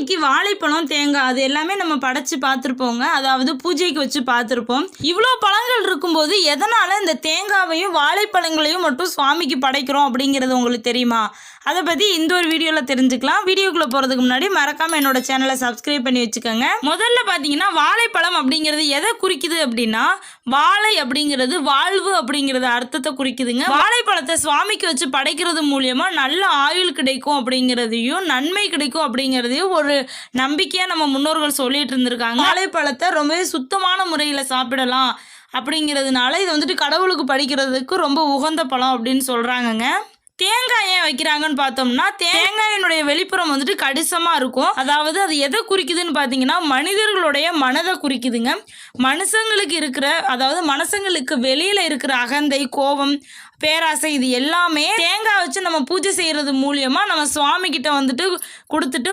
சுவாமிக்கு வாழைப்பழம், தேங்காய் அது எல்லாமே நம்ம படைச்சு பார்த்துருப்போங்க. அதாவது பூஜைக்கு வச்சு பார்த்துருப்போம். இவ்வளோ பழங்கள் இருக்கும்போது எதனால இந்த தேங்காவையும் வாழைப்பழங்களையும் மட்டும் சுவாமிக்கு படைக்கிறோம் அப்படிங்கிறது உங்களுக்கு தெரியுமா? அதை பற்றி இந்த ஒரு வீடியோவில் தெரிஞ்சுக்கலாம். வீடியோக்குள்ளே போகிறதுக்கு முன்னாடி மறக்காமல் என்னோட சேனலை சப்ஸ்கிரைப் பண்ணி வச்சுக்கோங்க. முதல்ல பார்த்தீங்கன்னா வாழைப்பழம் அப்படிங்கிறது எதை குறிக்குது அப்படின்னா, வாழை அப்படிங்கிறது வாழ்வு அப்படிங்கிறது அர்த்தத்தை குறிக்குதுங்க. வாழைப்பழத்தை சுவாமிக்கு வச்சு படைக்கிறது மூலியமா நல்ல ஆயுள் கிடைக்கும் அப்படிங்கிறதையும் நன்மை கிடைக்கும் அப்படிங்கிறதையும் ஒரு நம்பிக்கையாக நம்ம முன்னோர்கள் சொல்லிட்டு இருந்திருக்காங்க. வாழைப்பழத்தை ரொம்பவே சுத்தமான முறையில் சாப்பிடலாம் அப்படிங்கிறதுனால இது வந்துட்டு கடவுளுக்கு படைக்கிறதுக்கு ரொம்ப உகந்த பழம் அப்படின்னு சொல்கிறாங்கங்க. தேங்காய் ஏன் வைக்கிறாங்கன்னு பார்த்தோம்னா, தேங்காயினுடைய வெளிப்புறம் வந்துட்டு கடிசமாக இருக்கும். அதாவது அது எதை குறிக்குதுன்னு பார்த்தீங்கன்னா, மனிதர்களுடைய மனதை குறிக்குதுங்க. மனுஷங்களுக்கு இருக்கிற, அதாவது மனுஷங்களுக்கு வெளியில் இருக்கிற அகந்தை, கோபம், பேராசை இது எல்லாமே தேங்காய் வச்சு நம்ம பூஜை செய்கிறது மூலியமாக நம்ம சுவாமி கிட்ட வந்துட்டு கொடுத்துட்டு